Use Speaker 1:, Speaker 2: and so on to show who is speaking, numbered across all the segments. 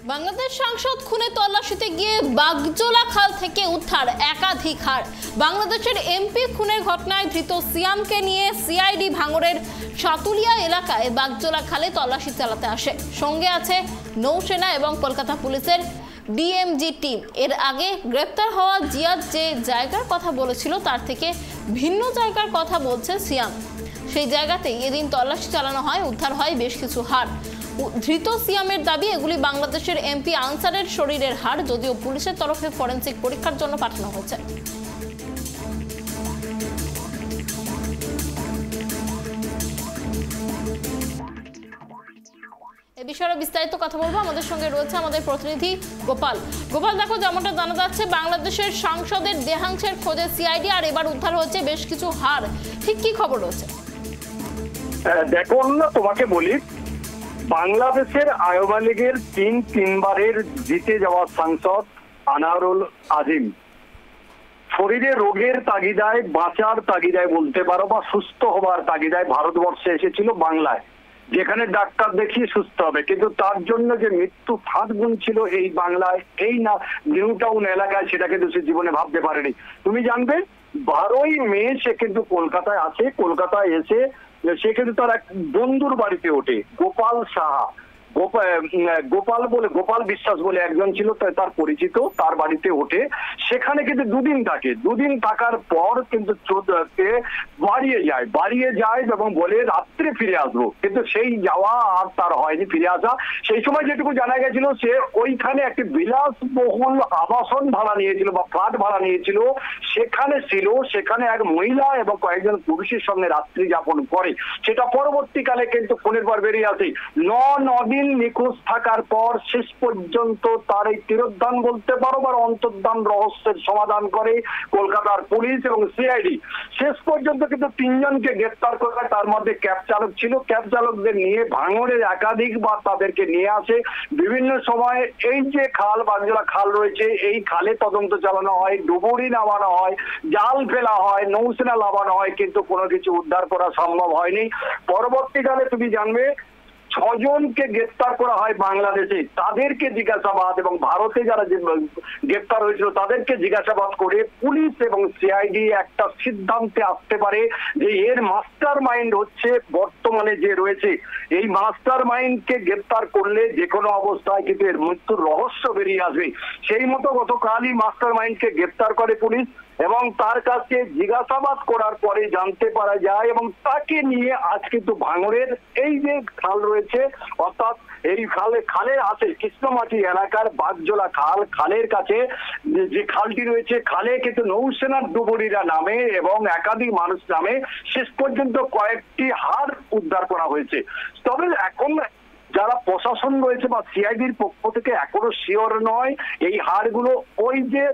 Speaker 1: বাংলাদেশ সাংসদ খুনে তল্লাশিতে গিয়ে বাগজোলা খাল থেকে উদ্ধার একাধিক হাড়। বাংলাদেশের এমপি খুনের ঘটনায় ধৃত সিয়ামকে নিয়ে সিআইডি ভাঙড়ের সাতুলিয়া এলাকায় বাগজোলা খালে তল্লাশি চালাতে আসে। সঙ্গে আছে নৌসেনা এবং কলকাতা পুলিশের ডিএমজি টিম। এর আগে গ্রেপ্তার হওয়া জিয়াদ যে জায়গার কথা বলেছিল তার থেকে ভিন্ন জায়গার কথা বলছে সিয়াম। সেই জায়গাতেই এদিন তল্লাশি চালানো হয়, উদ্ধার হয় বেশ কিছু হাড়। ধৃত সিয়ামের দাবি এগুলি বাংলাদেশের এমপি আনসারের শরীরের হাড়, যদিও পুলিশের তরফে ফরেনসিক পরীক্ষার জন্য পাঠানো হয়েছে। এ বিষয়ে বিস্তারিত কথা বলবো, আমাদের সঙ্গে রয়েছে আমাদের প্রতিনিধি গোপাল। গোপাল, দেখো যেমনটা জানা যাচ্ছে বাংলাদেশের সাংসদের দেহাংশের খোঁজে সিআইডি, আর এবার উদ্ধার হচ্ছে বেশ কিছু হাড়। ঠিক কি খবর রয়েছে?
Speaker 2: দেখো না, তোমাকে বলি, বাংলাদেশের আওয়ামী লীগের তিনবারের জিতে যাওয়া সাংসদ আনোয়ারুল আজিম শরীরে রোগের তাগিদায়, বাঁচার তাগিদায় বলতে পারো, বা সুস্থ হবার তাগিদায় ভারতবর্ষে এসেছিল বাংলায়, যেখানে ডাক্তার দেখিয়ে সুস্থ হবে। কিন্তু তার জন্য যে মৃত্যু ফাঁদ গুনছিল এই বাংলায়, এই না নিউ টাউন এলাকায়, সেটা কিন্তু সে জীবনে ভাবতে পারেনি। তুমি জানবে 12ই মে সে কিন্তু কলকাতায় আসে। কলকাতায় এসে সে কিন্তু তার এক বন্ধুর বাড়িতে ওঠে, গোপাল সাহা, গোপাল বিশ্বাস বলে একজন ছিল তার পরিচিত, তার বাড়িতে ওঠে। সেখানে কিন্তু দুদিন থাকে। দুদিন থাকার পর কিন্তু বাড়িয়ে যায় এবং বলে রাত্রে ফিরে আসবো। কিন্তু সেই যাওয়া আর তার হয়নি, ফিরে আসা। সেই সময় যেটুকু জানা গেছিল, সে ওইখানে একটি বিলাসবহুল আবাসন ভাড়া নিয়েছিল বা ফ্ল্যাট ভাড়া নিয়েছিল, সেখানে ছিল। সেখানে এক মহিলা এবং কয়েকজন পুরুষের সঙ্গে রাত্রি যাপন করে। সেটা পরবর্তীকালে কিন্তু ফোনের পর বেরিয়ে আসে। 9 দিন নিখোঁজ থাকার পর শেষ পর্যন্ত তার এই তিরোধান বলতে পারো বা অন্তর্ধান রহস্যের সমাধান করে কলকাতার পুলিশ এবং সিআইডি। শেষ পর্যন্ত কিন্তু 3 জনকে গ্রেপ্তার করে। তার মধ্যে ক্যাব চালক ছিল। ক্যাব চালকদের নিয়ে ভাঙড়ের একাধিকবার তাদেরকে নিয়ে আসে। বিভিন্ন সময় এই যে বাগজোলা খাল রয়েছে, এই খালে তদন্ত চালানো হয়, ডুবুরি নামানো হয়, জাল ফেলা হয়, নৌসেনা লাগানো হয়, কিন্তু কোনো কিছু উদ্ধার করা সম্ভব হয়নি। পরবর্তীকালে তুমি জানবে 6 জনকে গ্রেপ্তার করা হয় বাংলাদেশে। তাদেরকে জিজ্ঞাসাবাদ, এবং ভারতে যারা গ্রেপ্তার হয়েছিল তাদেরকে জিজ্ঞাসাবাদ করে পুলিশ এবং সিআইডি একটা সিদ্ধান্তে আসতে পারে যে এর মাস্টার মাইন্ড হচ্ছে বর্তমানে যে রয়েছে, এই মাস্টার মাইন্ডকে গ্রেপ্তার করলে যে কোনো অবস্থায় কিন্তু এর মৃত্যুর রহস্য বেরিয়ে আসবে। সেই মতো গতকালই মাস্টার মাইন্ডকে গ্রেপ্তার করে পুলিশ, এবং তার কাছে জিজ্ঞাসাবাদ করার পরে জানতে পারা যায়, এবং তাকে নিয়ে আজ কিন্তু ভাঙড়ের এই যে খাল রয়েছে, অর্থাৎ এই খালে আছে কৃষ্ণমাটি এলাকার বাগজোলা খালের কাছে যে খালটি রয়েছে, খালে কিন্তু নৌসেনার ডুবুরিরা নামে এবং একাধিক মানুষ নামে শেষ পর্যন্ত কয়েকটি হাড় উদ্ধার করা হয়েছে। তবে এখন যারা প্রশাসন রয়েছে বা সিআইডির পক্ষ থেকে এখনো শিওর নয় এই হাড়গুলো ওই যে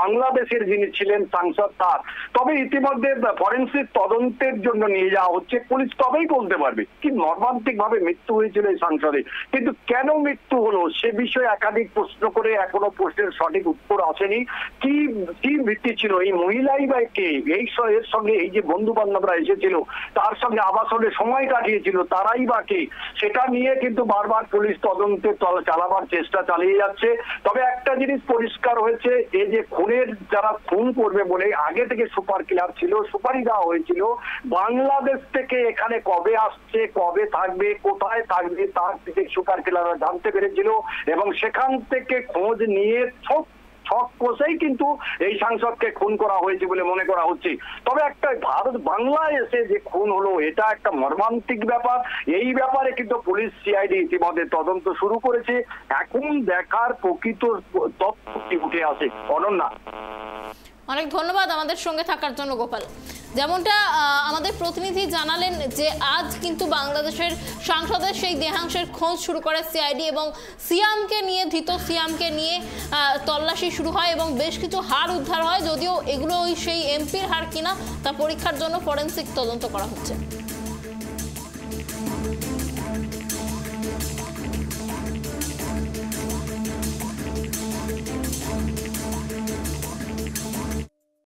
Speaker 2: বাংলাদেশের যিনি ছিলেন সাংসদ তার। তবে ইতিমধ্যে ফরেনসিক তদন্তের জন্য নিয়ে যাওয়া হচ্ছে। পুলিশ তবেই বলতে পারবে কি মর্মান্তিক ভাবে মৃত্যু হয়েছিল এই সাংসদের। কিন্তু কেন মৃত্যু হলো সে বিষয়ে একাধিক প্রশ্ন করে এখনো প্রশ্নের সঠিক উত্তর আসেনি। কি ভিত্তি ছিল, এই মহিলাই বা কে, এর সঙ্গে এই যে বন্ধু বান্ধবরা এসেছিল তার সঙ্গে আবাসনে সময় কাটিয়েছিল তারাই বা কে, সেটা নিয়ে কিন্তু বারবার পুলিশ তদন্তে চালাবার চেষ্টা চালিয়ে যাচ্ছে। তবে একটা জিনিস পরিষ্কার হয়েছে, এই যে খুনের যারা খুন করবে বলে আগে থেকে সুপার কিলার ছিল, সুপারি দেওয়া হয়েছিল, বাংলাদেশ থেকে এখানে কবে আসছে, কবে থাকবে, কোথায় থাকবে তার থেকে সুপার কিলাররা জানতে পেরেছিল, এবং সেখান থেকে খোঁজ নিয়ে ছক কষেই কিন্তু এই সাংসদকে খুন করা হয়েছে বলে মনে করা হচ্ছে। তবে একটা বাংলায় এসে যে খুন হলো এটা একটা মর্মান্তিক ব্যাপার। এই ব্যাপারে কিন্তু পুলিশ সিআইডি ইতিমধ্যে তদন্ত শুরু করেছে। এখন দেখার প্রকৃত তথ্য উঠে আসে। অনন্যা,
Speaker 1: অনেক ধন্যবাদ আমাদের সঙ্গে থাকার জন্য গোপাল। যেমনটা আমাদের প্রতিনিধি জানালেন যে আজ কিন্তু বাংলাদেশের সাংসদের সেই দেহাংশের খোঁজ শুরু করে সিআইডি, এবং ধৃত সিয়ামকে নিয়ে তল্লাশি শুরু হয় এবং বেশ কিছু হাড় উদ্ধার হয়, যদিও এগুলো সেই এমপির হাড় কিনা তা পরীক্ষার জন্য ফরেনসিক তদন্ত করা হচ্ছে।